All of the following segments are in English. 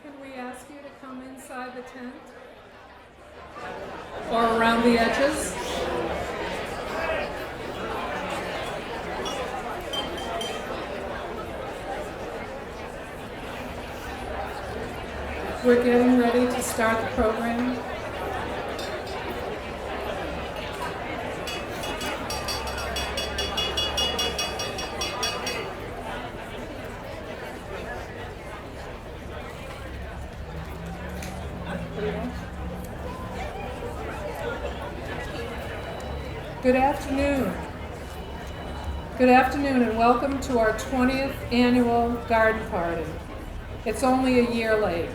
Can we ask you to come inside the tent? Or around the edges? We're getting ready to start the program. Good afternoon. Good afternoon and welcome to our 20th annual garden party. It's only a year late.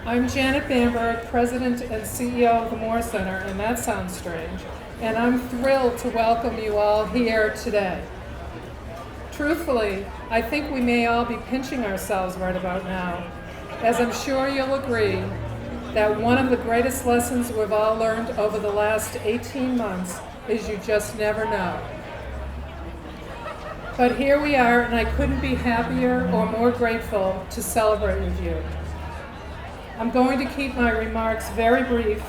I'm Janet Bamberg, President and CEO of the Moore Center, and that sounds strange, and I'm thrilled to welcome you all here today. Truthfully, I think we may all be pinching ourselves right about now, as I'm sure you'll agree that one of the greatest lessons we've all learned over the last 18 months is you just never know. But here we are, and I couldn't be happier or more grateful to celebrate with you. I'm going to keep my remarks very brief,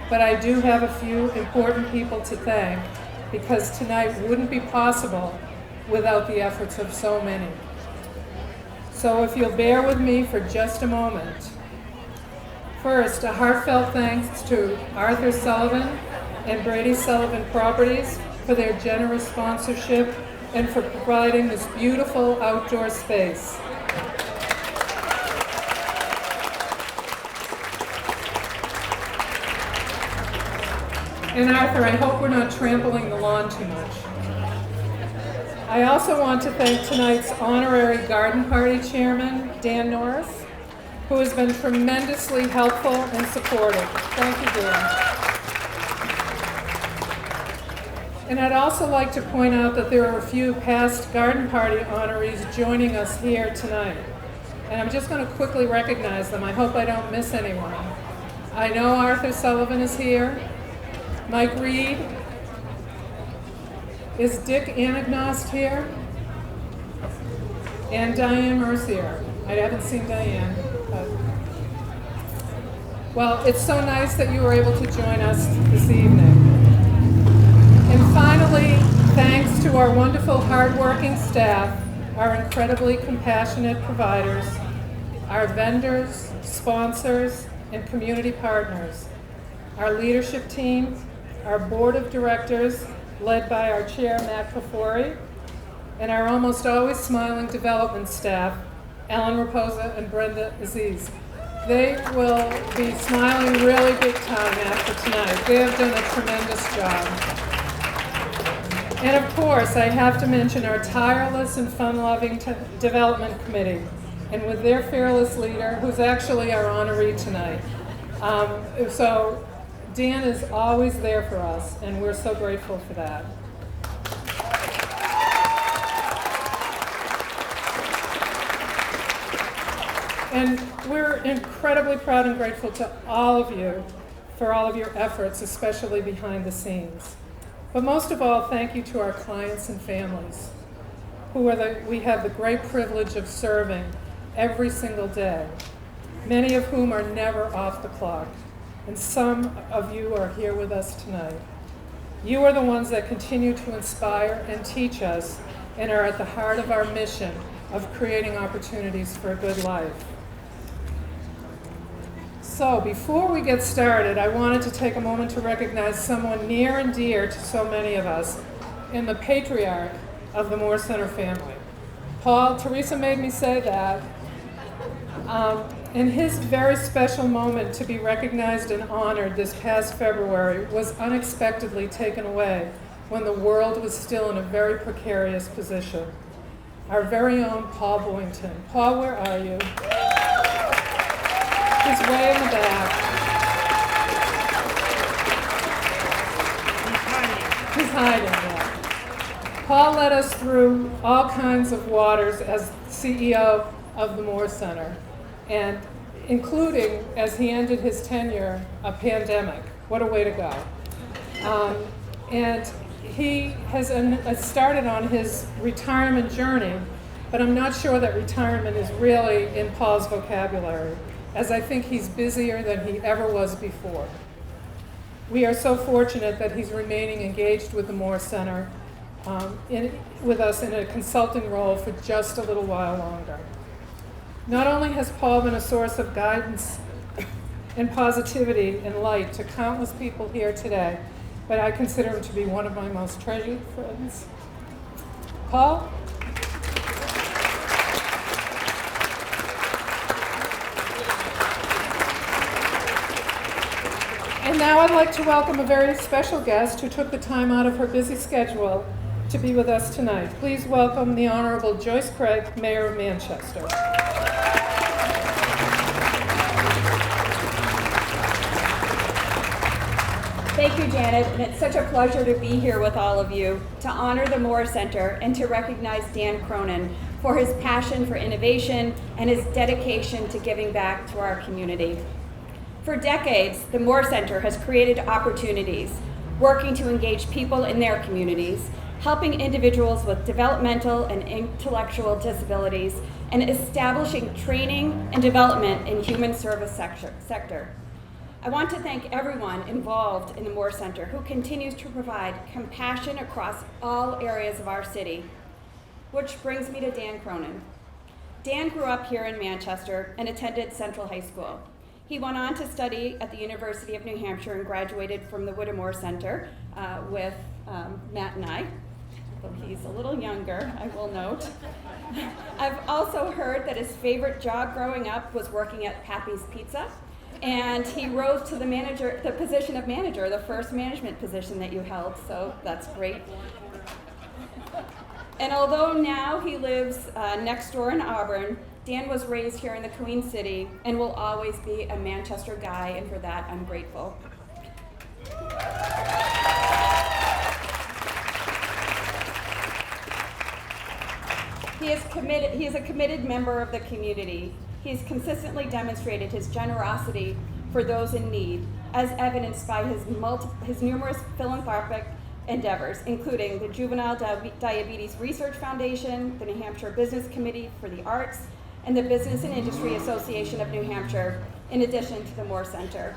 but I do have a few important people to thank because tonight wouldn't be possible without the efforts of so many. So if you'll bear with me for just a moment. First, a heartfelt thanks to Arthur Sullivan and Brady Sullivan Properties for their generous sponsorship and for providing this beautiful outdoor space. And Arthur, I hope we're not trampling the lawn too much. I also want to thank tonight's honorary garden party chairman, Dan Norris, who has been tremendously helpful and supportive. Thank you, Dan. And I'd also like to point out that there are a few past garden party honorees joining us here tonight. And I'm just going to quickly recognize them. I hope I don't miss anyone. I know Arthur Sullivan is here. Mike Reed. Is Dick Anagnost here? And Diane Mercier. I haven't seen Diane. Well, it's so nice that you were able to join us this evening. And finally, thanks to our wonderful, hardworking staff, our incredibly compassionate providers, our vendors, sponsors, and community partners, our leadership team, our board of directors, led by our chair, Matt Kafori, and our almost always smiling development staff, Ellen Raposa and Brenda Aziz. They will be smiling really big time after tonight. They have done a tremendous job. And of course, I have to mention our tireless and fun-loving development committee, and with their fearless leader, who's actually our honoree tonight. So Dan is always there for us, and we're so grateful for that. And we're incredibly proud and grateful to all of you for all of your efforts, especially behind the scenes. But most of all, thank you to our clients and families, who we have the great privilege of serving every single day, many of whom are never off the clock. And some of you are here with us tonight. You are the ones that continue to inspire and teach us and are at the heart of our mission of creating opportunities for a good life. So before we get started, I wanted to take a moment to recognize someone near and dear to so many of us and the patriarch of the Moore Center family. Paul, Teresa made me say that. And his very special moment to be recognized and honored this past February was unexpectedly taken away when the world was still in a very precarious position. Our very own Paul Boynton. Paul, where are you? He's way in the back. He's hiding, yeah. Paul led us through all kinds of waters as CEO of the Moore Center, and including, as he ended his tenure, a pandemic. What a way to go. And he has started on his retirement journey but I'm not sure that retirement is really in Paul's vocabulary, as I think he's busier than he ever was before. We are so fortunate that he's remaining engaged with the Moore Center with us in a consulting role for just a little while longer. Not only has Paul been a source of guidance and positivity and light to countless people here today, but I consider him to be one of my most treasured friends. Paul? And now I'd like to welcome a very special guest who took the time out of her busy schedule to be with us tonight. Please welcome the Honorable Joyce Craig, Mayor of Manchester. Thank you, Janet, and it's such a pleasure to be here with all of you to honor the Moore Center and to recognize Dan Cronin for his passion for innovation and his dedication to giving back to our community. For decades, the Moore Center has created opportunities, working to engage people in their communities, helping individuals with developmental and intellectual disabilities, and establishing training and development in human service sector. I want to thank everyone involved in the Moore Center who continues to provide compassion across all areas of our city. Which brings me to Dan Cronin. Dan grew up here in Manchester and attended Central High School. He went on to study at the University of New Hampshire and graduated from the Whittemore Center with Matt and I, although he's a little younger, I will note. I've also heard that his favorite job growing up was working at Pappy's Pizza, and he rose to the position of manager, the first management position that you held, so that's great. And although now he lives next door in Auburn, Dan was raised here in the Queen City and will always be a Manchester guy, and for that I'm grateful. He is a committed member of the community. He's consistently demonstrated his generosity for those in need, as evidenced by his numerous philanthropic endeavors, including the Juvenile Diabetes Research Foundation, the New Hampshire Business Committee for the Arts, and the Business and Industry Association of New Hampshire, in addition to the Moore Center.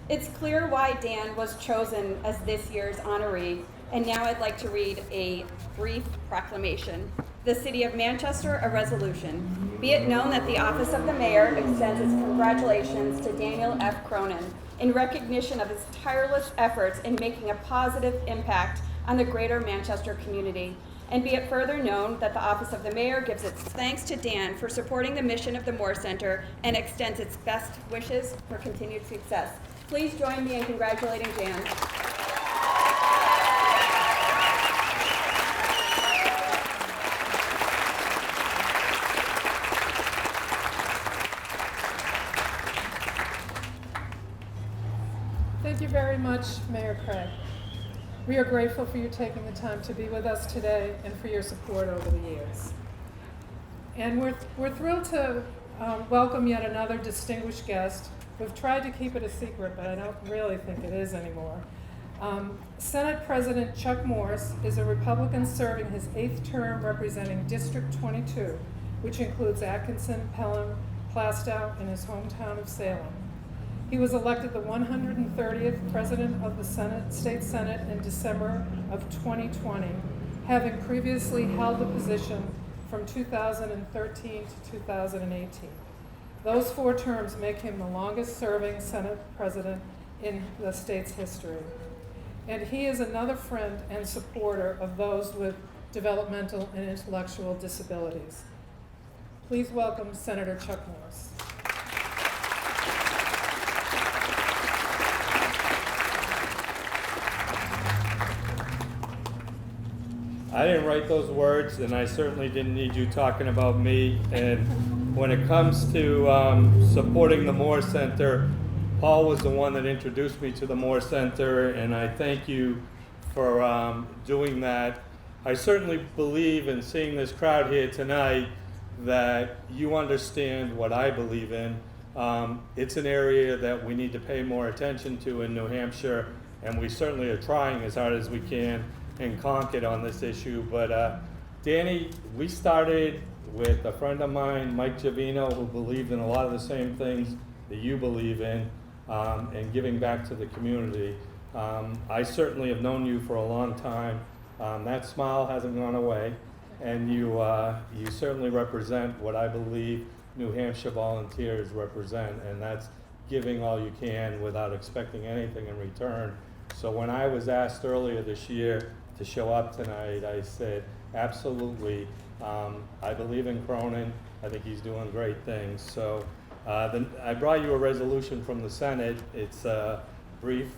It's clear why Dan was chosen as this year's honoree, and now I'd like to read a brief proclamation. The City of Manchester, a resolution. Be it known that the Office of the Mayor extends its congratulations to Daniel F. Cronin in recognition of his tireless efforts in making a positive impact on the greater Manchester community. And be it further known that the Office of the Mayor gives its thanks to Dan for supporting the mission of the Moore Center and extends its best wishes for continued success. Please join me in congratulating Dan. Thank you very much, Mayor Craig. We are grateful for you taking the time to be with us today and for your support over the years. And we're thrilled to welcome yet another distinguished guest. We've tried to keep it a secret, but I don't really think it is anymore. Senate President Chuck Norris is a Republican serving his 8th term representing District 22, which includes Atkinson, Pelham, Plastow, and his hometown of Salem. He was elected the 130th President of the State Senate in December of 2020, having previously held the position from 2013 to 2018. Those 4 terms make him the longest-serving Senate President in the state's history. And he is another friend and supporter of those with developmental and intellectual disabilities. Please welcome Senator Chuck Norris. I didn't write those words, and I certainly didn't need you talking about me. And when it comes to supporting the Moore Center, Paul was the one that introduced me to the Moore Center, and I thank you for doing that. I certainly believe in seeing this crowd here tonight that you understand what I believe in. It's an area that we need to pay more attention to in New Hampshire, and we certainly are trying as hard as we can in Concord on this issue. But Danny, we started with a friend of mine, Mike Giavino, who believed in a lot of the same things that you believe in, and giving back to the community. I certainly have known you for a long time. That smile hasn't gone away, and you certainly represent what I believe New Hampshire volunteers represent, and that's giving all you can without expecting anything in return. So when I was asked earlier this year to show up tonight, I said, absolutely. I believe in Cronin. I think he's doing great things. So I brought you a resolution from the Senate. It's brief.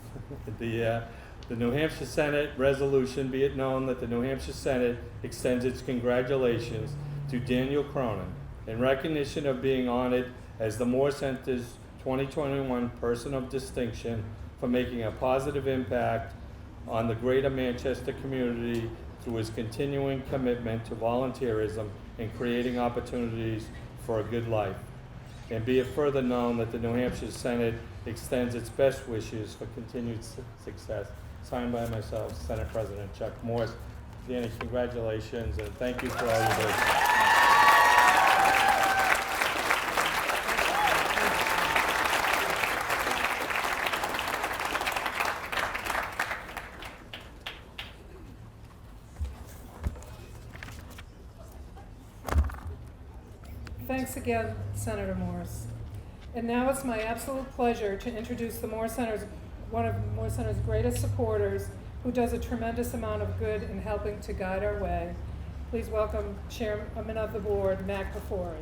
The New Hampshire Senate resolution, be it known that the New Hampshire Senate extends its congratulations to Daniel Cronin in recognition of being honored as the Moore Center's 2021 Person of Distinction for making a positive impact on the greater Manchester community through his continuing commitment to volunteerism and creating opportunities for a good life. And be it further known that the New Hampshire Senate extends its best wishes for continued success. Signed by myself, Senate President Chuck Morse. Danny, congratulations, and thank you for all you do. Thanks again, Senator Morris. And now it's my absolute pleasure to introduce the Moore Center's, one of Moore Center's greatest supporters, who does a tremendous amount of good in helping to guide our way. Please welcome Chairman of the Board, Mac Befori.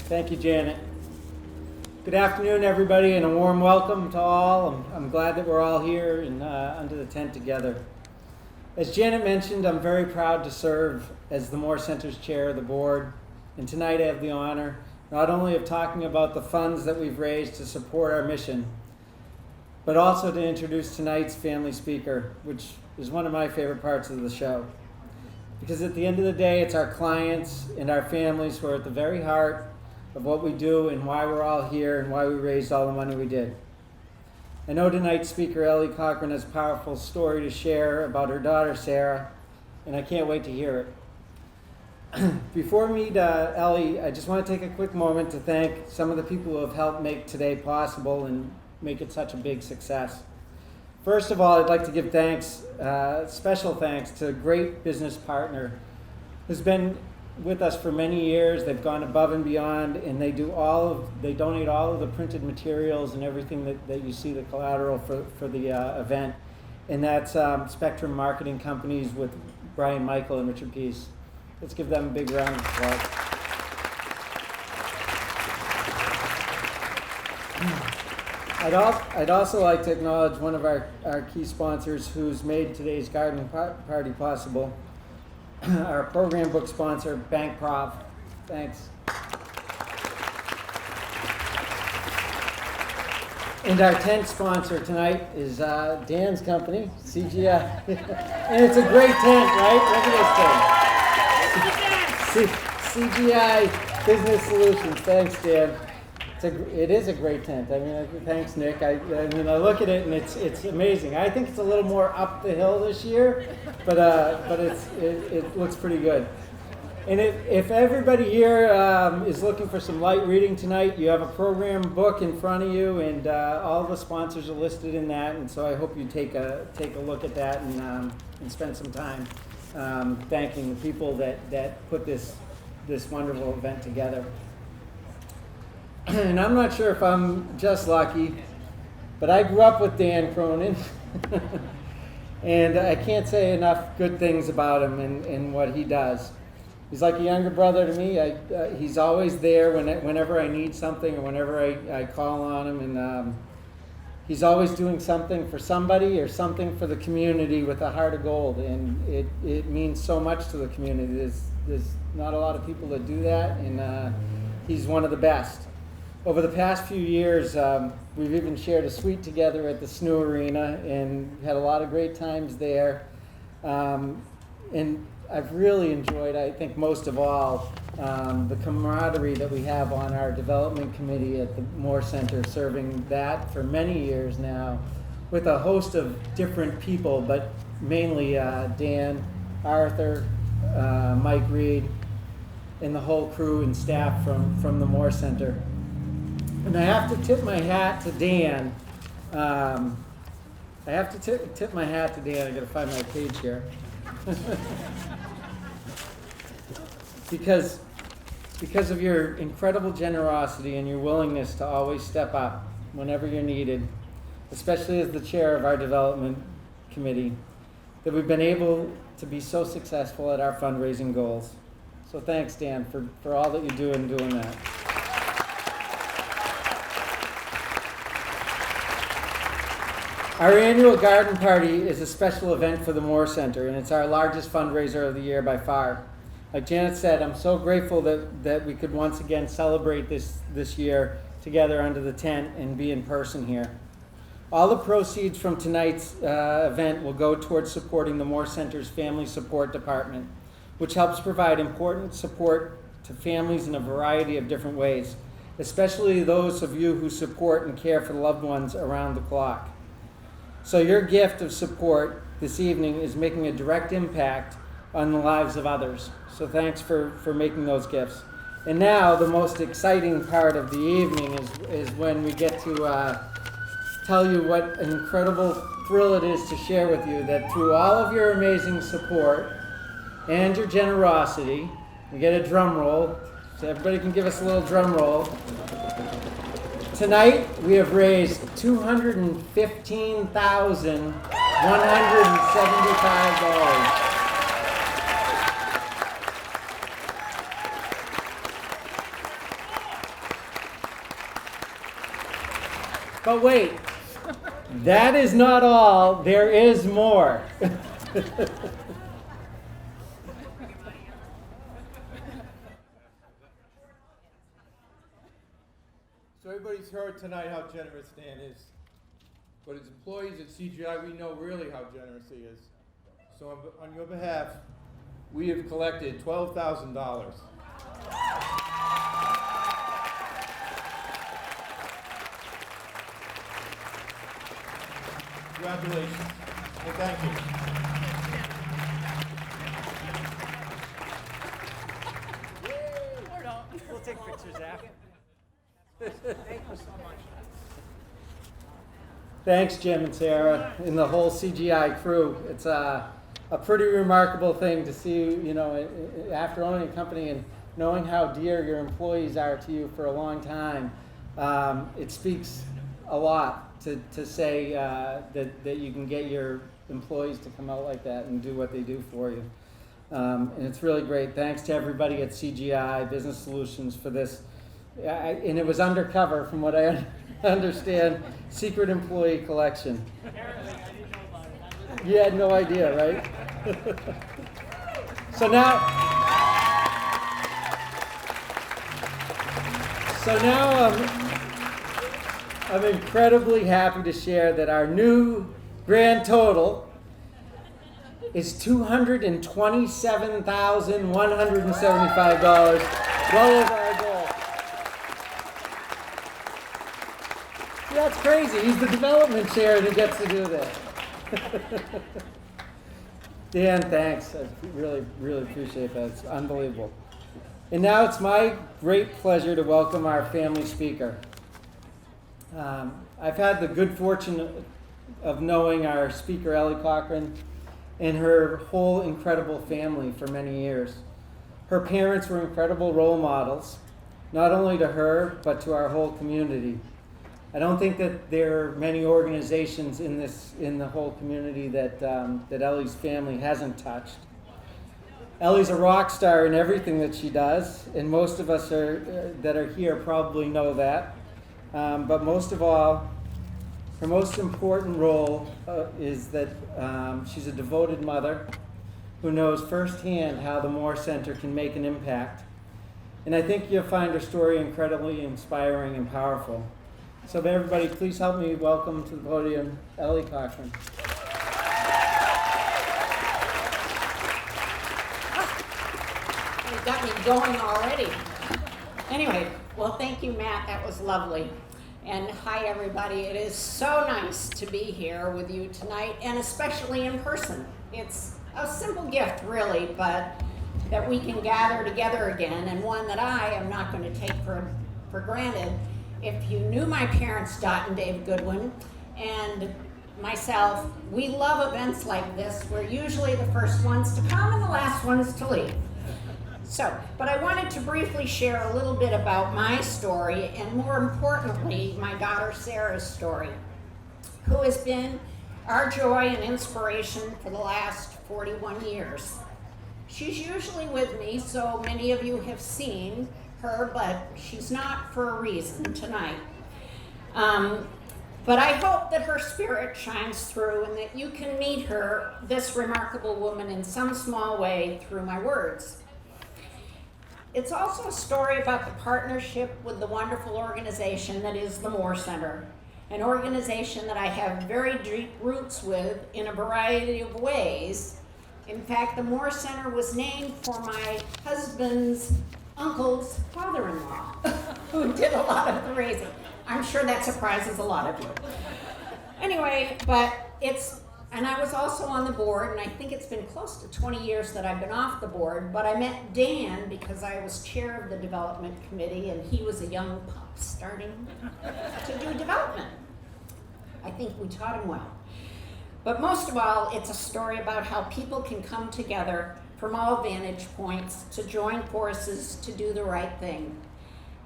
Thank you, Janet. Good afternoon, everybody, and a warm welcome to all. I'm glad that we're all here and under the tent together. As Janet mentioned, I'm very proud to serve as the Moore Center's chair of the board, and tonight I have the honor not only of talking about the funds that we've raised to support our mission, but also to introduce tonight's family speaker, which is one of my favorite parts of the show. Because at the end of the day, it's our clients and our families who are at the very heart of what we do and why we're all here and why we raised all the money we did. I know tonight's speaker, Ellie Cochran, has a powerful story to share about her daughter, Sarah, and I can't wait to hear it. Before we meet Ellie, I just want to take a quick moment to thank some of the people who have helped make today possible and make it such a big success. First of all, I'd like to give thanks, special thanks to a great business partner who's been with us for many years. They've gone above and beyond, and they donate all of the printed materials and everything that you see, the collateral for the event. And that's Spectrum Marketing Companies with Brian Michael and Richard Peace. Let's give them a big round of applause. I'd also like to acknowledge one of our key sponsors who's made today's garden party possible. Our program book sponsor, Bank Prof. Thanks. And our tent sponsor tonight is Dan's company, CGI. And it's a great tent, right? Look at this thing. CGI Business Solutions. Thanks, Dan. It is a great tent. I mean, thanks, Nick. I look at it and it's amazing. I think it's a little more up the hill this year, but it looks pretty good. And if everybody here is looking for some light reading tonight, you have a program book in front of you, and all the sponsors are listed in that. And so I hope you take a look at that and spend some time thanking the people that put this wonderful event together. And I'm not sure if I'm just lucky, but I grew up with Dan Cronin, and I can't say enough good things about him and what he does. He's like a younger brother to me. He's always there whenever I need something or whenever I call on him, and he's always doing something for somebody or something for the community with a heart of gold, and it means so much to the community. There's not a lot of people that do that, and he's one of the best. Over the past few years, we've even shared a suite together at the SNU Arena and had a lot of great times there. And I've really enjoyed, I think most of all, the camaraderie that we have on our development committee at the Moore Center, serving that for many years now with a host of different people, but mainly Dan, Arthur, Mike Reed, and the whole crew and staff from the Moore Center. And I have to tip my hat to Dan. I gotta find my page here. because of your incredible generosity and your willingness to always step up whenever you're needed, especially as the chair of our development committee, that we've been able to be so successful at our fundraising goals. So thanks, Dan, for all that you do in doing that. Our annual garden party is a special event for the Moore Center, and it's our largest fundraiser of the year by far. Like Janet said, I'm so grateful that we could once again celebrate this year together under the tent and be in person here. All the proceeds from tonight's event will go towards supporting the Moore Center's Family Support Department, which helps provide important support to families in a variety of different ways, especially those of you who support and care for loved ones around the clock. So your gift of support this evening is making a direct impact on the lives of others. So thanks for making those gifts. And now the most exciting part of the evening is when we get to tell you what an incredible thrill it is to share with you that through all of your amazing support and your generosity, we get a drum roll. So everybody can give us a little drum roll. Tonight, we have raised $215,175. But wait, that is not all. There is more. So everybody's heard tonight how generous Dan is. But as employees at CGI, we know really how generous he is. So on your behalf, we have collected $12,000. Congratulations, and thank you. We'll take pictures after. Thank you so much. Thanks, Jim and Sarah, and the whole CGI crew. It's a pretty remarkable thing to see, after owning a company and knowing how dear your employees are to you for a long time. It speaks a lot to say that you can get your employees to come out like that and do what they do for you. And it's really great. Thanks to everybody at CGI Business Solutions for this. And it was undercover, from what I understand, secret employee collection. You had no idea, right? So now I'm incredibly happy to share that our new grand total is $227,175, well over our goal. See, that's crazy. He's the development chair and he gets to do that. Dan, thanks. I really, really appreciate that. It's unbelievable. And now it's my great pleasure to welcome our family speaker. I've had the good fortune of knowing our speaker, Ellie Cochran, and her whole incredible family for many years. Her parents were incredible role models, not only to her, but to our whole community. I don't think that there are many organizations in the whole community that Ellie's family hasn't touched. Ellie's a rock star in everything that she does, and most of us that are here probably know that. But most of all, her most important role is that she's a devoted mother who knows firsthand how the Moore Center can make an impact. And I think you'll find her story incredibly inspiring and powerful. So everybody, please help me welcome to the podium Ellie Cochran. You got me going already. Anyway, well, thank you, Matt. That was lovely. And hi, everybody. It is so nice to be here with you tonight, and especially in person. It's a simple gift, really, but that we can gather together again, and one that I am not going to take for granted. If you knew my parents, Dot and Dave Goodwin, and myself, we love events like this. We're usually the first ones to come and the last ones to leave. But I wanted to briefly share a little bit about my story, and more importantly, my daughter Sarah's story, who has been our joy and inspiration for the last 41 years. She's usually with me, so many of you have seen her, but she's not for a reason tonight. But I hope that her spirit shines through and that you can meet her, this remarkable woman, in some small way through my words. It's also a story about the partnership with the wonderful organization that is the Moore Center, an organization that I have very deep roots with in a variety of ways. In fact, the Moore Center was named for my husband's uncle's father-in-law, who did a lot of the raising. I'm sure that surprises a lot of you. Anyway, and I was also on the board, and I think it's been close to 20 years that I've been off the board, but I met Dan because I was chair of the development committee, and he was a young pup starting to do development. I think we taught him well. But most of all, it's a story about how people can come together from all vantage points to join forces to do the right thing.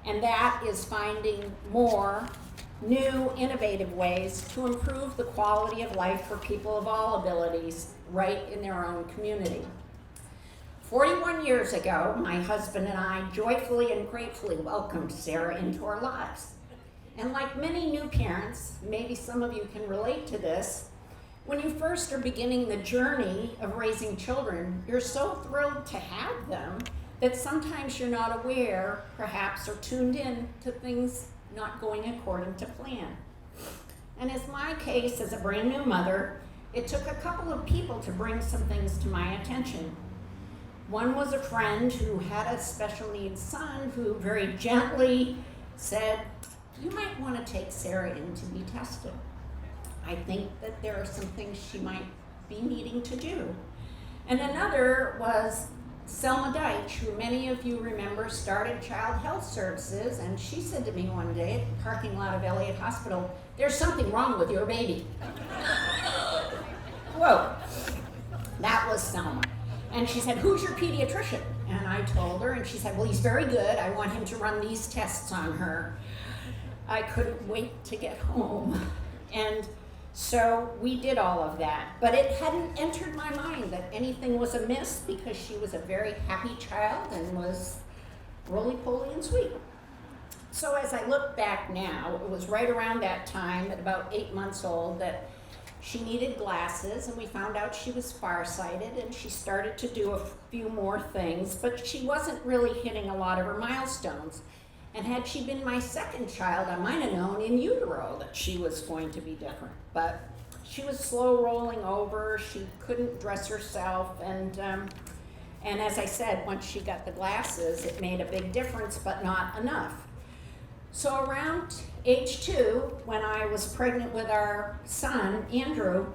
And that is finding more new, innovative ways to improve the quality of life for people of all abilities right in their own community. 41 years ago, my husband and I joyfully and gratefully welcomed Sarah into our lives. And like many new parents, maybe some of you can relate to this, when you first are beginning the journey of raising children, you're so thrilled to have them that sometimes you're not aware, perhaps, or tuned in to things not going according to plan. And as my case as a brand new mother, it took a couple of people to bring some things to my attention. One was a friend who had a special needs son who very gently said, "You might want to take Sarah in to be tested. I think that there are some things she might be needing to do." And another was Selma Deitch, who many of you remember started Child Health Services, and she said to me one day at the parking lot of Elliott Hospital, "There's something wrong with your baby." Whoa, that was Selma. And she said, "Who's your pediatrician?" And I told her, and she said, "Well, he's very good. I want him to run these tests on her." I couldn't wait to get home. And so we did all of that, but it hadn't entered my mind that anything was amiss because she was a very happy child and was roly-poly and sweet. So as I look back now, it was right around that time, at about 8 months old, that she needed glasses, and we found out she was farsighted, and she started to do a few more things, but she wasn't really hitting a lot of her milestones. And had she been my second child, I might have known in utero that she was going to be different. But she was slow rolling over, she couldn't dress herself, and as I said, once she got the glasses, it made a big difference, but not enough. So around age 2, when I was pregnant with our son, Andrew,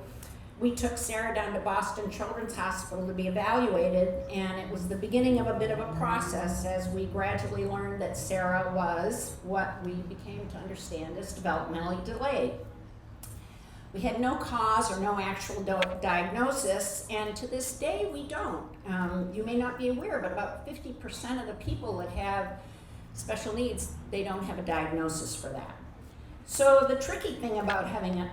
we took Sarah down to Boston Children's Hospital to be evaluated, and it was the beginning of a bit of a process as we gradually learned that Sarah was what we became to understand as developmentally delayed. We had no cause or no actual diagnosis, and to this day we don't. You may not be aware, but about 50% of the people that have special needs, they don't have a diagnosis for that. So the tricky thing about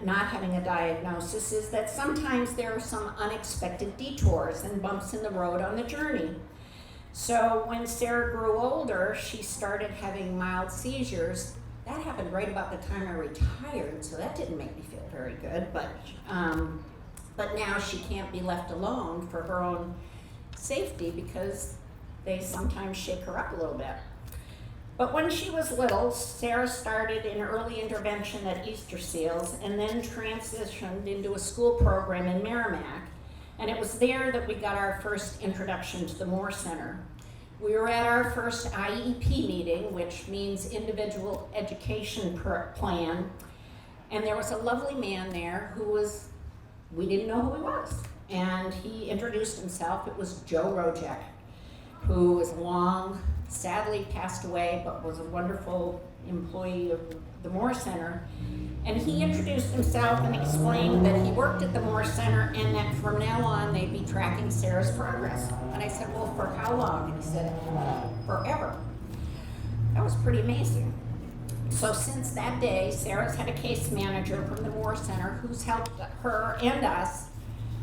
not having a diagnosis is that sometimes there are some unexpected detours and bumps in the road on the journey. So when Sarah grew older, she started having mild seizures. That happened right about the time I retired, so that didn't make me feel very good, but now she can't be left alone for her own safety because they sometimes shake her up a little bit. But when she was little, Sarah started in early intervention at Easter Seals and then transitioned into a school program in Merrimack. And it was there that we got our first introduction to the Moore Center. We were at our first IEP meeting, which means Individual Education Plan, and there was a lovely man there we didn't know who he was. And he introduced himself. It was Joe Rojek, who was sadly passed away, but was a wonderful employee of the Moore Center. And he introduced himself and explained that he worked at the Moore Center and that from now on they'd be tracking Sarah's progress. And I said, well, for how long? And he said, forever. That was pretty amazing. So since that day, Sarah's had a case manager from the Moore Center who's helped her and us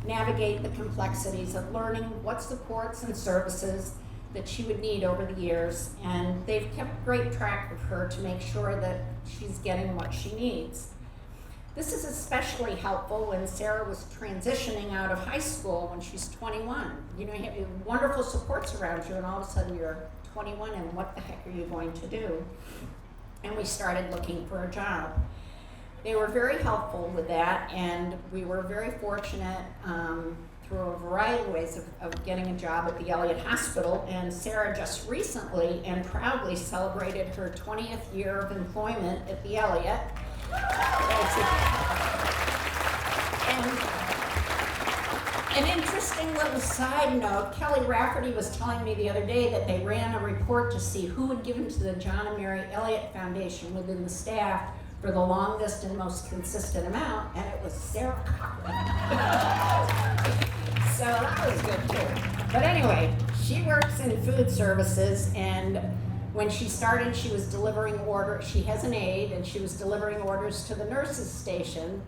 navigate the complexities of learning what supports and services that she would need over the years, and they've kept great track of her to make sure that she's getting what she needs. This is especially helpful when Sarah was transitioning out of high school when she's 21. You know, you have wonderful supports around you, and all of a sudden you're 21, and what the heck are you going to do? And we started looking for a job. They were very helpful with that, and we were very fortunate through a variety of ways of getting a job at the Elliott Hospital. And Sarah just recently and proudly celebrated her 20th year of employment at the Elliott. And an interesting little side note, Kelly Rafferty was telling me the other day that they ran a report to see who had given to the John and Mary Elliott Foundation within the staff for the longest and most consistent amount, and it was Sarah Cochran. So that was good too. But anyway, she works in food services, and when she started, she was delivering orders. She has an aide, and she was delivering orders to the nurses' station.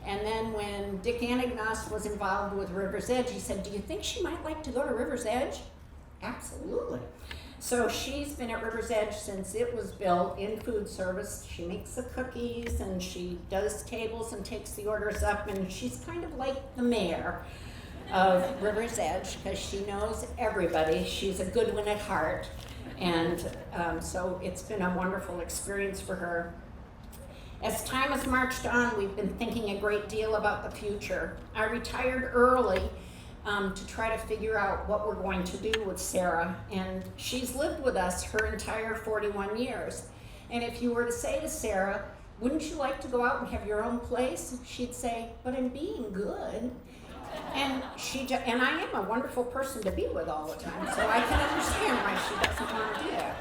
And then when Dick Anagnos was involved with River's Edge, he said, do you think she might like to go to River's Edge? Absolutely. So she's been at River's Edge since it was built in food service. She makes the cookies and she does tables and takes the orders up, and she's kind of like the mayor of River's Edge because she knows everybody. She's a good one at heart, and so it's been a wonderful experience for her. As time has marched on, we've been thinking a great deal about the future. I retired early to try to figure out what we're going to do with Sarah, and she's lived with us her entire 41 years. And if you were to say to Sarah, wouldn't you like to go out and have your own place? She'd say, but I'm being good. And and I am a wonderful person to be with all the time, so I can understand why she doesn't want to do that.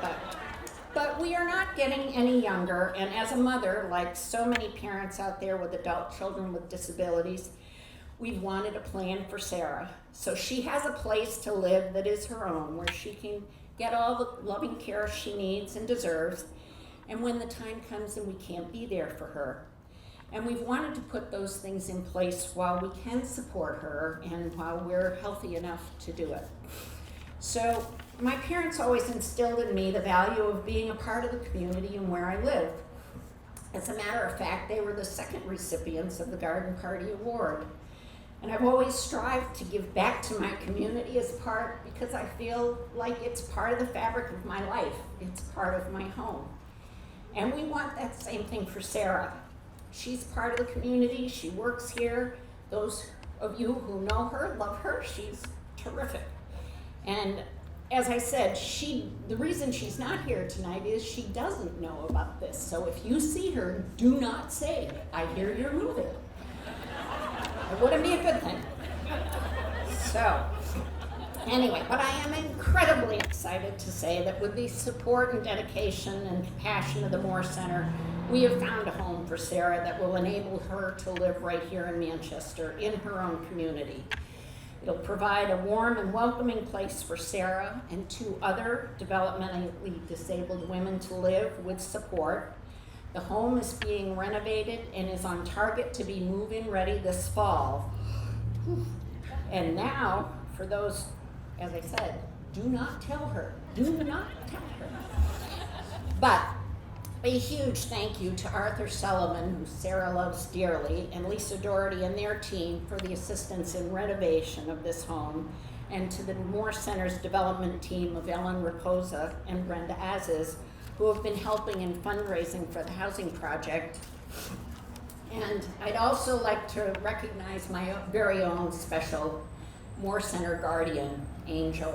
But we are not getting any younger, and as a mother, like so many parents out there with adult children with disabilities, we've wanted a plan for Sarah. So she has a place to live that is her own, where she can get all the loving care she needs and deserves, and when the time comes and we can't be there for her. And we've wanted to put those things in place while we can support her and while we're healthy enough to do it. So my parents always instilled in me the value of being a part of the community and where I live. As a matter of fact, they were the second recipients of the Garden Party Award. And I've always strived to give back to my community because I feel like it's part of the fabric of my life. It's part of my home. And we want that same thing for Sarah. She's part of the community. She works here. Those of you who know her, love her. She's terrific. And as I said, the reason she's not here tonight is she doesn't know about this. So if you see her, do not say, I hear you're moving. It wouldn't be a good thing. So, anyway, but I am incredibly excited to say that with the support and dedication and compassion of the Moore Center, we have found a home for Sarah that will enable her to live right here in Manchester in her own community. It'll provide a warm and welcoming place for Sarah and 2 other developmentally disabled women to live with support. The home is being renovated and is on target to be move-in ready this fall. And now, for those, as I said, do not tell her. Do not tell her. But a huge thank you to Arthur Sullivan, who Sarah loves dearly, and Lisa Doherty and their team for the assistance in renovation of this home, and to the Moore Center's development team of Ellen Raposa and Brenda Aziz, who have been helping in fundraising for the housing project. And I'd also like to recognize my very own special Moore Center guardian, Angel.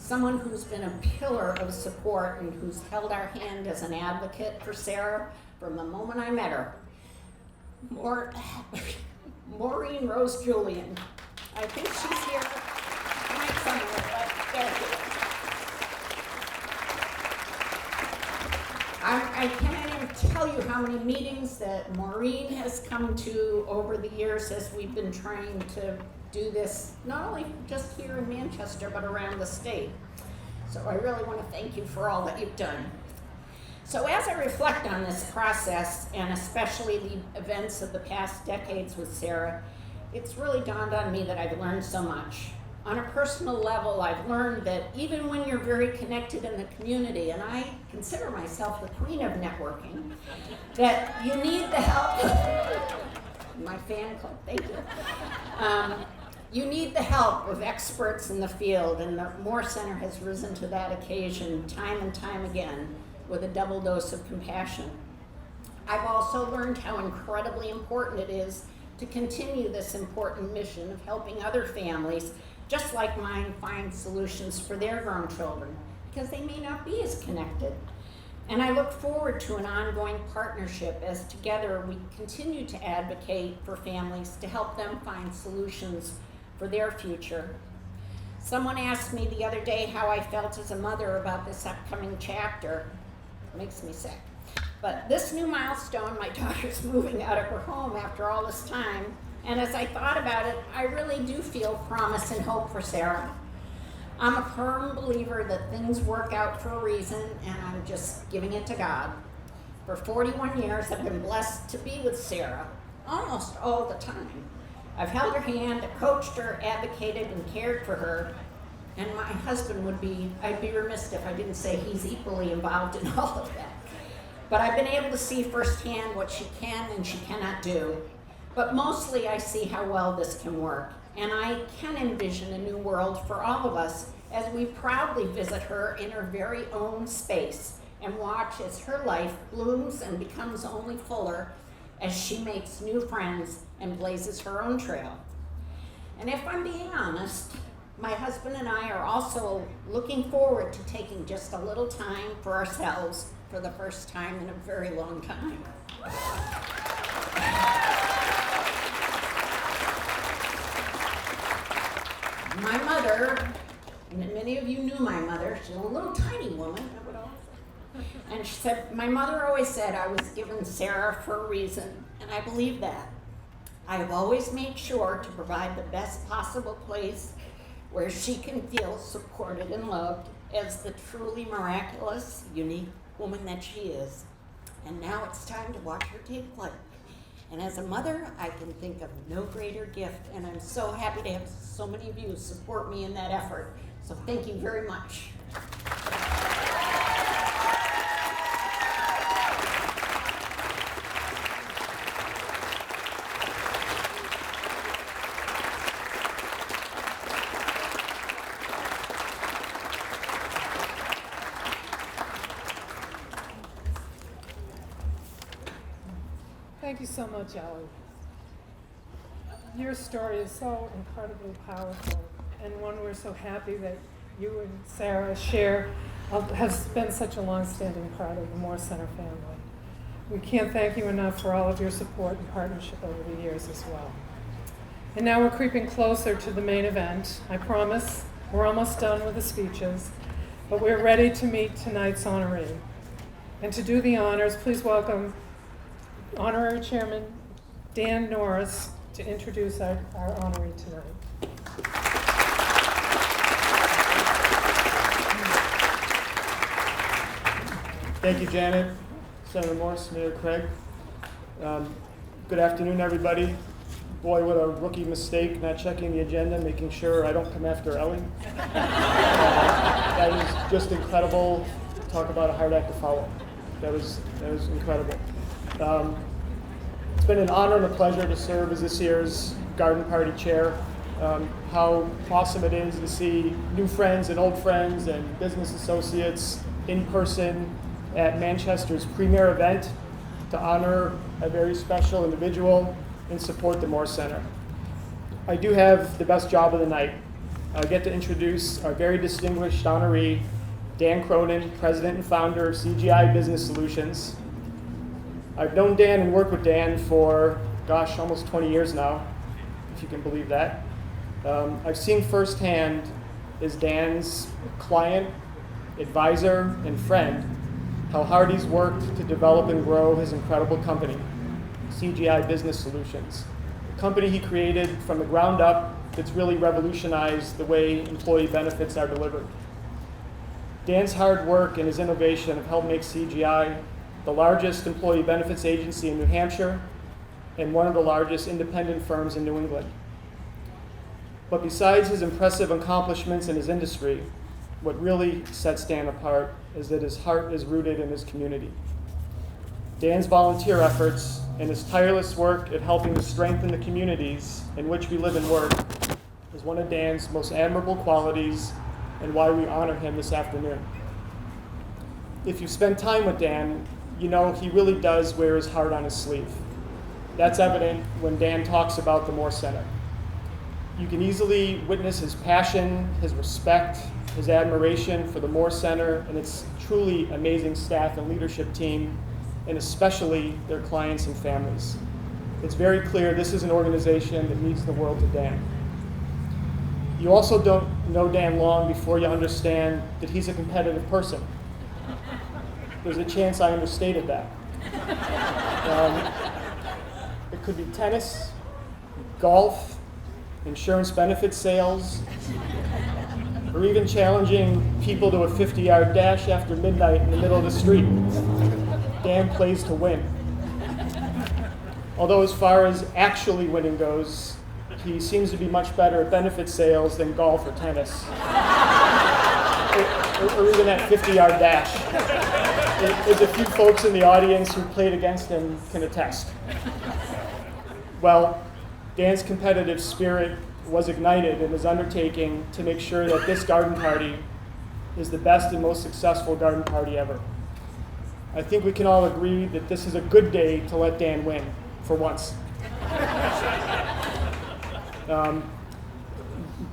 someone who's been a pillar of support and who's held our hand as an advocate for Sarah from the moment I met her. Maureen Rose Julian. I think she's here tonight somewhere, but there she is. I can't even tell you how many meetings that Maureen has come to over the years as we've been trying to do this, not only just here in Manchester, but around the state. So I really want to thank you for all that you've done. So as I reflect on this process, and especially the events of the past decades with Sarah, it's really dawned on me that I've learned so much. On a personal level, I've learned that even when you're very connected in the community, and I consider myself the queen of networking, that you need the help. My fan club, thank you. You need the help of experts in the field, and the Moore Center has risen to that occasion time and time again with a double dose of compassion. I've also learned how incredibly important it is to continue this important mission of helping other families just like mine find solutions for their grown children, because they may not be as connected. And I look forward to an ongoing partnership as together we continue to advocate for families to help them find solutions for their future. Someone asked me the other day how I felt as a mother about this upcoming chapter. It makes me sick. But this new milestone, my daughter's moving out of her home after all this time, and as I thought about it, I really do feel promise and hope for Sarah. I'm a firm believer that things work out for a reason, and I'm just giving it to God. For 41 years, I've been blessed to be with Sarah, almost all the time. I've held her hand, coached her, advocated, and cared for her, and my husband I'd be remiss if I didn't say he's equally involved in all of that. But I've been able to see firsthand what she can and she cannot do. But mostly I see how well this can work, and I can envision a new world for all of us as we proudly visit her in her very own space and watch as her life blooms and becomes only fuller as she makes new friends and blazes her own trail. And if I'm being honest, my husband and I are also looking forward to taking just a little time for ourselves for the first time in a very long time. My mother, and many of you knew my mother, she's a little tiny woman, and she said, my mother always said I was given Sarah for a reason, and I believe that. I have always made sure to provide the best possible place where she can feel supported and loved as the truly miraculous, unique woman that she is. And now it's time to watch her take flight. And as a mother, I can think of no greater gift, and I'm so happy to have so many of you support me in that effort. So thank you very much. Thank you so much, Ellie. Your story is so incredibly powerful, and one we're so happy that you and Sarah share has been such a long-standing part of the Moore Center family. We can't thank you enough for all of your support and partnership over the years as well. And now we're creeping closer to the main event. I promise we're almost done with the speeches, but we're ready to meet tonight's honoree. And to do the honors, please welcome Honorary Chairman Dan Norris to introduce our honoree tonight. Thank you, Janet, Senator Morris, Mayor Craig. Good afternoon, everybody. Boy, what a rookie mistake, not checking the agenda, making sure I don't come after Ellie. That is just incredible. Talk about a hard act to follow. That was incredible. It's been an honor and a pleasure to serve as this year's Garden Party Chair. How awesome it is to see new friends and old friends and business associates in person at Manchester's premier event to honor a very special individual and support the Moore Center. I do have the best job of the night. I get to introduce our very distinguished honoree, Dan Cronin, President and Founder of CGI Business Solutions. I've known Dan and worked with Dan for, almost 20 years now, if you can believe that. I've seen firsthand as Dan's client, advisor, and friend how hard he's worked to develop and grow his incredible company, CGI Business Solutions, a company he created from the ground up that's really revolutionized the way employee benefits are delivered. Dan's hard work and his innovation have helped make CGI the largest employee benefits agency in New Hampshire and one of the largest independent firms in New England. But besides his impressive accomplishments in his industry, what really sets Dan apart is that his heart is rooted in his community. Dan's volunteer efforts and his tireless work at helping to strengthen the communities in which we live and work is one of Dan's most admirable qualities and why we honor him this afternoon. If you spend time with Dan, you know he really does wear his heart on his sleeve. That's evident when Dan talks about the Moore Center. You can easily witness his passion, his respect, his admiration for the Moore Center and its truly amazing staff and leadership team, and especially their clients and families. It's very clear this is an organization that means the world to Dan. You also don't know Dan long before you understand that he's a competitive person. There's a chance I understated that. It could be tennis, golf, insurance benefit sales, or even challenging people to a 50-yard dash after midnight in the middle of the street. Dan plays to win. Although as far as actually winning goes, he seems to be much better at benefit sales than golf or tennis. or even that 50-yard dash. As a few folks in the audience who played against him can attest. Well, Dan's competitive spirit was ignited in his undertaking to make sure that this garden party is the best and most successful garden party ever. I think we can all agree that this is a good day to let Dan win, for once.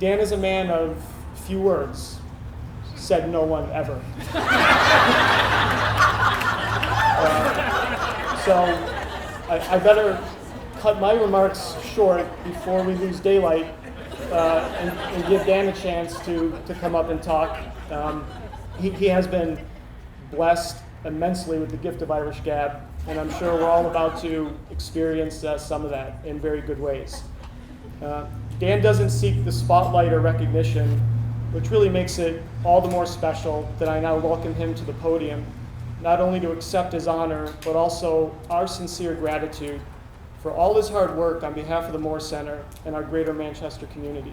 Dan is a man of few words, said no one ever. So I better cut my remarks short before we lose daylight and give Dan a chance to come up and talk. He has been blessed immensely with the gift of Irish Gab, and I'm sure we're all about to experience some of that in very good ways. Dan doesn't seek the spotlight or recognition, which really makes it all the more special that I now welcome him to the podium, not only to accept his honor, but also our sincere gratitude for all his hard work on behalf of the Moore Center and our greater Manchester community.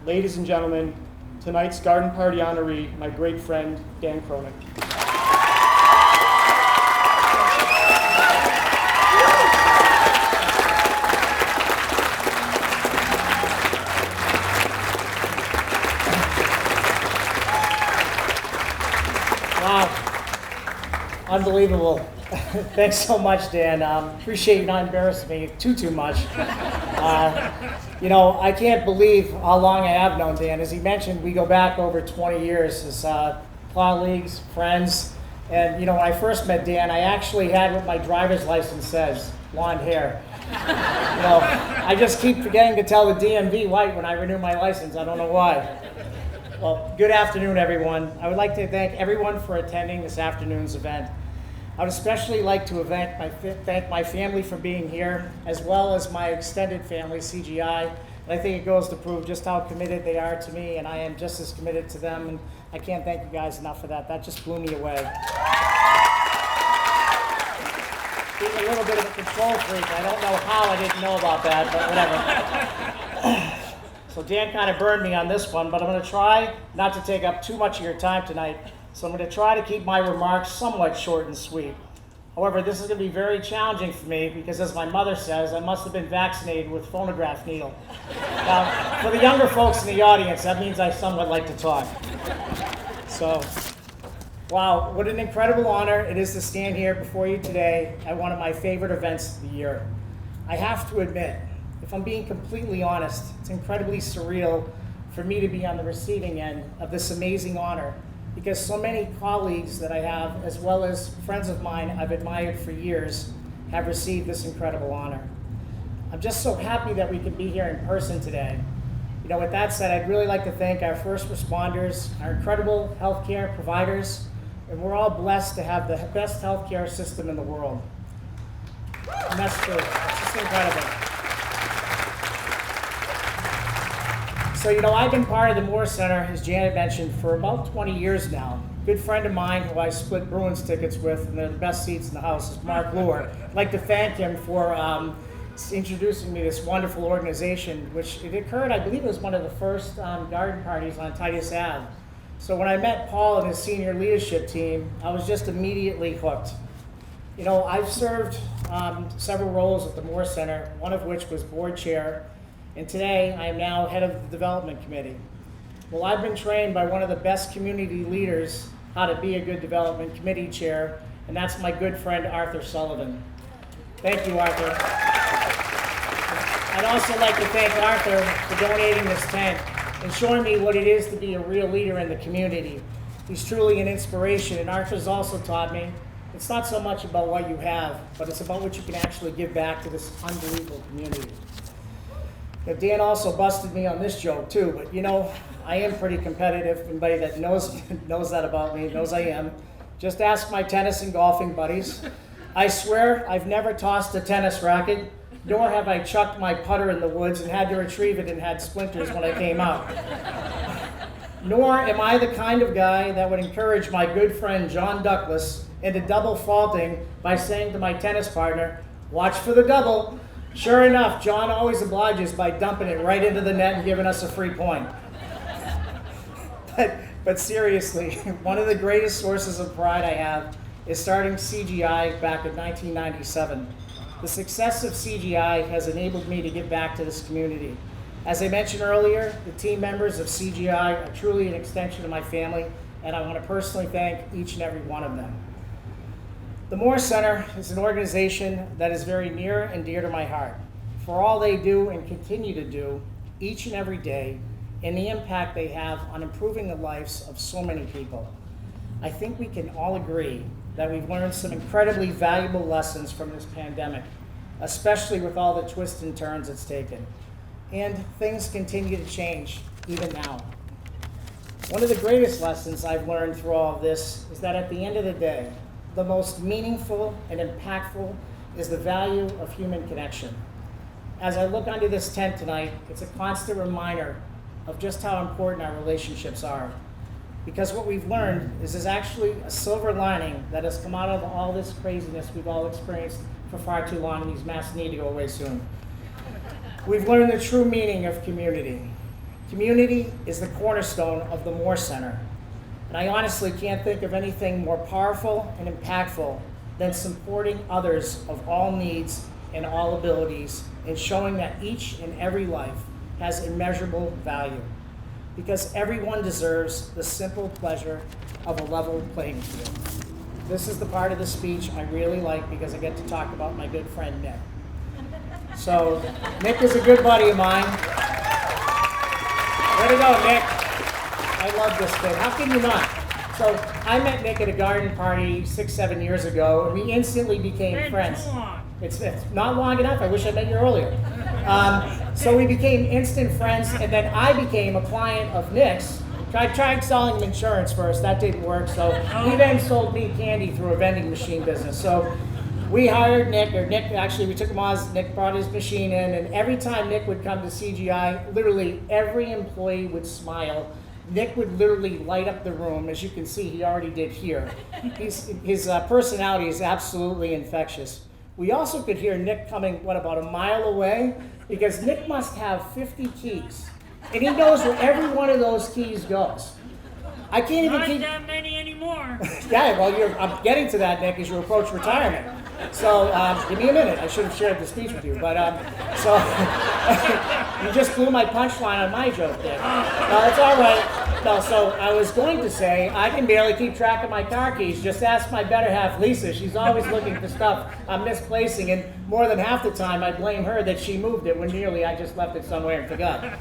Ladies and gentlemen, tonight's garden party honoree, my great friend, Dan Cronin. Unbelievable. Thanks so much, Dan. Appreciate you not embarrassing me too much. I can't believe how long I have known Dan. As he mentioned, we go back over 20 years as colleagues, friends. And, when I first met Dan, I actually had what my driver's license says, blonde hair. I just keep forgetting to tell the DMV white when I renew my license. I don't know why. Well, good afternoon, everyone. I would like to thank everyone for attending this afternoon's event. I would especially like to thank my family for being here, as well as my extended family, CGI. And I think it goes to prove just how committed they are to me, and I am just as committed to them. And I can't thank you guys enough for that. That just blew me away. Being a little bit of a control freak, I don't know how I didn't know about that, but whatever. So Dan kind of burned me on this one, but I'm going to try not to take up too much of your time tonight. So I'm going to try to keep my remarks somewhat short and sweet. However, this is going to be very challenging for me because, as my mother says, I must have been vaccinated with phonograph needle. Now, for the younger folks in the audience, that means I somewhat like to talk. So, wow, what an incredible honor it is to stand here before you today at one of my favorite events of the year. I have to admit, if I'm being completely honest, it's incredibly surreal for me to be on the receiving end of this amazing honor, because so many colleagues that I have, as well as friends of mine I've admired for years, have received this incredible honor. I'm just so happy that we can be here in person today. You know, with that said, I'd really like to thank our first responders, our incredible healthcare providers, and we're all blessed to have the best healthcare system in the world. And that's true. It's just incredible. So, you know, I've been part of the Moore Center, as Janet mentioned, for about 20 years now. A good friend of mine who I split Bruins tickets with, and they're the best seats in the house, is Mark Lure. I'd like to thank him for introducing me to this wonderful organization, which it occurred, I believe it was one of the first garden parties on Titus Ave. So when I met Paul and his senior leadership team, I was just immediately hooked. You know, I've served several roles at the Moore Center, one of which was board chair, and today I am now head of the development committee. Well, I've been trained by one of the best community leaders how to be a good development committee chair, and that's my good friend Arthur Sullivan. Thank you, Arthur. I'd also like to thank Arthur for donating this tent and showing me what it is to be a real leader in the community. He's truly an inspiration, and Arthur's also taught me it's not so much about what you have, but it's about what you can actually give back to this unbelievable community. Now, Dan also busted me on this joke too, but you know, I am pretty competitive. Anybody that knows that about me knows I am. Just ask my tennis and golfing buddies. I swear I've never tossed a tennis racket, nor have I chucked my putter in the woods and had to retrieve it and had splinters when I came out. Nor am I the kind of guy that would encourage my good friend John Douglas into double faulting by saying to my tennis partner, "Watch for the double." Sure enough, John always obliges by dumping it right into the net and giving us a free point. But seriously, one of the greatest sources of pride I have is starting CGI back in 1997. The success of CGI has enabled me to give back to this community. As I mentioned earlier, the team members of CGI are truly an extension of my family, and I want to personally thank each and every one of them. The Moore Center is an organization that is very near and dear to my heart. For all they do and continue to do each and every day, and the impact they have on improving the lives of so many people. I think we can all agree that we've learned some incredibly valuable lessons from this pandemic, especially with all the twists and turns it's taken. And things continue to change even now. One of the greatest lessons I've learned through all of this is that at the end of the day, the most meaningful and impactful is the value of human connection. As I look under this tent tonight, it's a constant reminder of just how important our relationships are. Because what we've learned is there's actually a silver lining that has come out of all this craziness we've all experienced for far too long, and these masks need to go away soon. We've learned the true meaning of community. Community is the cornerstone of the Moore Center. And I honestly can't think of anything more powerful and impactful than supporting others of all needs and all abilities and showing that each and every life has immeasurable value. Because everyone deserves the simple pleasure of a level playing field. This is the part of the speech I really like because I get to talk about my good friend Nick. So, Nick is a good buddy of mine. Way to go, Nick. I love this kid. How can you not? So, I met Nick at a garden party 6-7 years ago, and we instantly became friends. It's not long enough. I wish I met you earlier. So we became instant friends, and then I became a client of Nick's. I tried selling him insurance first. That didn't work, so he then sold me candy through a vending machine business. So we hired Nick, we took him on. Nick brought his machine in, and every time Nick would come to CGI, literally every employee would smile. Nick would literally light up the room, as you can see he already did here. His personality is absolutely infectious. We also could hear Nick coming, about a mile away? Because Nick must have 50 keys. And he knows where every one of those keys goes. I can't even keep... Not that many anymore. Yeah, well, I'm getting to that, Nick, as you approach retirement. So, give me a minute. I should have shared the speech with you. But, so, you just blew my punchline on my joke there. No, it's all right. No, so I was going to say, I can barely keep track of my car keys. Just ask my better half, Lisa. She's always looking for stuff I'm misplacing, and more than half the time I blame her that she moved it when nearly I just left it somewhere and forgot.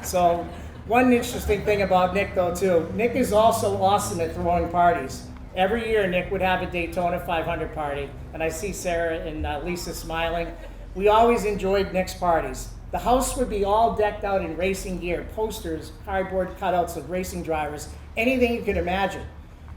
So, One interesting thing about Nick, though, too, Nick is also awesome at throwing parties. Every year, Nick would have a Daytona 500 party, and I see Sarah and Lisa smiling. We always enjoyed Nick's parties. The house would be all decked out in racing gear, posters, cardboard cutouts of racing drivers, anything you could imagine.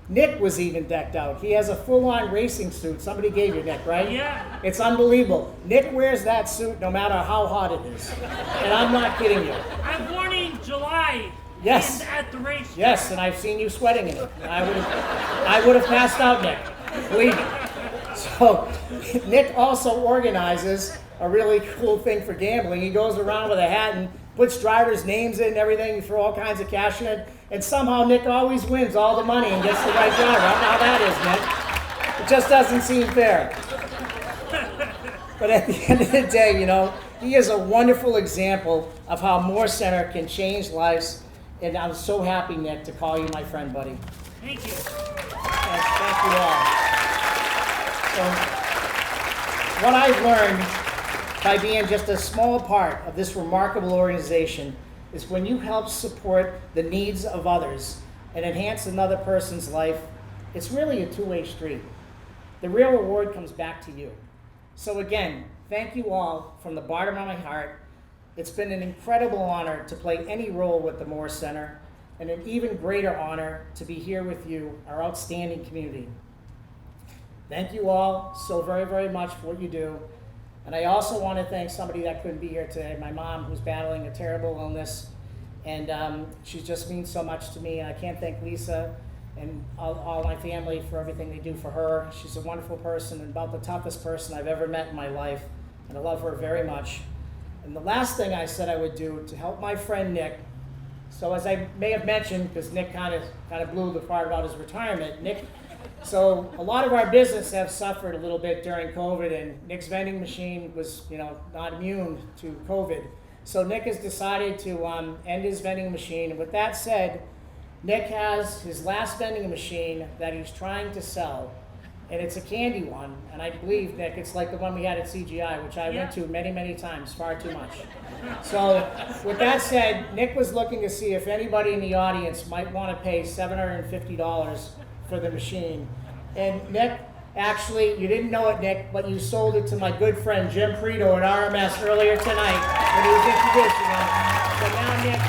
Nick was even decked out. He has a full-on racing suit. Somebody gave you, Nick, right? Yeah. It's unbelievable. Nick wears that suit no matter how hot it is. And I'm not kidding you. I've worn it in July. Yes. And at the race. Yes, and I've seen you sweating in it. I would have passed out, Nick. Believe me. So, Nick also organizes a really cool thing for gambling. He goes around with a hat and puts drivers' names in and everything. You throw all kinds of cash in it. And somehow Nick always wins all the money and gets the right driver. I don't know how that is, Nick. It just doesn't seem fair. But at the end of the day, you know, he is a wonderful example of how Moore Center can change lives. And I'm so happy, Nick, to call you my friend, buddy. Thank you. Thank you all. So, what I've learned by being just a small part of this remarkable organization is when you help support the needs of others and enhance another person's life, it's really a two-way street. The real reward comes back to you. So again, thank you all from the bottom of my heart. It's been an incredible honor to play any role with the Moore Center, and an even greater honor to be here with you, our outstanding community. Thank you all so very, very much for what you do. And I also want to thank somebody that couldn't be here today, my mom, who's battling a terrible illness. And she just means so much to me. And I can't thank Lisa and all my family for everything they do for her. She's a wonderful person and about the toughest person I've ever met in my life. And I love her very much. And the last thing I said I would do to help my friend Nick, so as I may have mentioned, because Nick kind of blew the part about his retirement, so a lot of our business have suffered a little bit during COVID, and Nick's vending machine was, not immune to COVID. So Nick has decided to end his vending machine. And with that said, Nick has his last vending machine that he's trying to sell, and it's a candy one. And I believe, Nick, it's like the one we had at CGI, which I went to many, many times, far too much. So with that said, Nick was looking to see if anybody in the audience might want to pay $750 for the machine. And Nick, actually, you didn't know it, Nick, but you sold it to my good friend Jim Prito at RMS earlier tonight when he was introducing it. So now, Nick,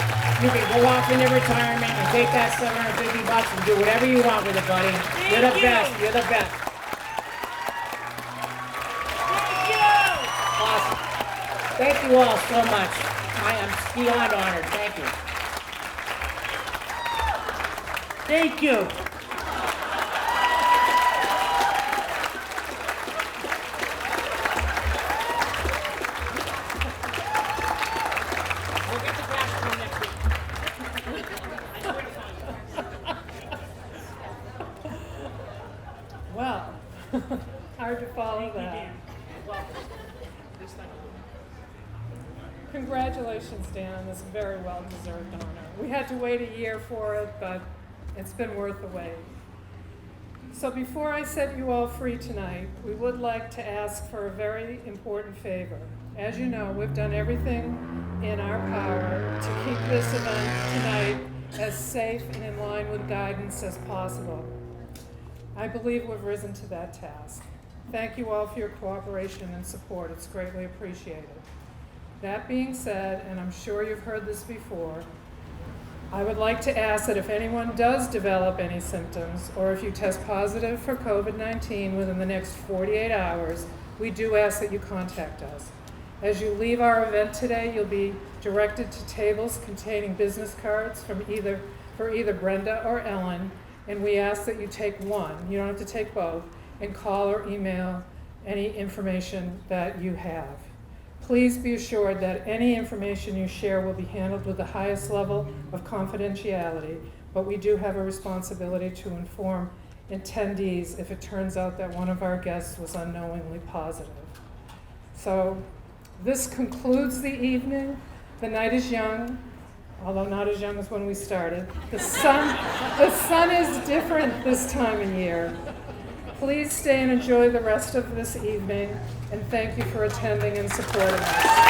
you can go off into retirement and take that $750 and do whatever you want with it, buddy. You're the best. You're the best. Awesome. Thank you all so much. I am beyond honored. Thank you. Thank you. Well, hard to follow that. Congratulations, Dan, on this very well-deserved honor. We had to wait a year for it, but it's been worth the wait. So before I set you all free tonight, we would like to ask for a very important favor. As you know, we've done everything in our power to keep this event tonight as safe and in line with guidance as possible. I believe we've risen to that task. Thank you all for your cooperation and support. It's greatly appreciated. That being said, and I'm sure you've heard this before, I would like to ask that if anyone does develop any symptoms, or if you test positive for COVID-19 within the next 48 hours, we do ask that you contact us. As you leave our event today, you'll be directed to tables containing business cards for either Brenda or Ellen, and we ask that you take one, you don't have to take both, and call or email any information that you have. Please be assured that any information you share will be handled with the highest level of confidentiality, but we do have a responsibility to inform attendees if it turns out that one of our guests was unknowingly positive. So this concludes the evening. The night is young, although not as young as when we started. The sun is different this time of year. Please stay and enjoy the rest of this evening, and thank you for attending and supporting us.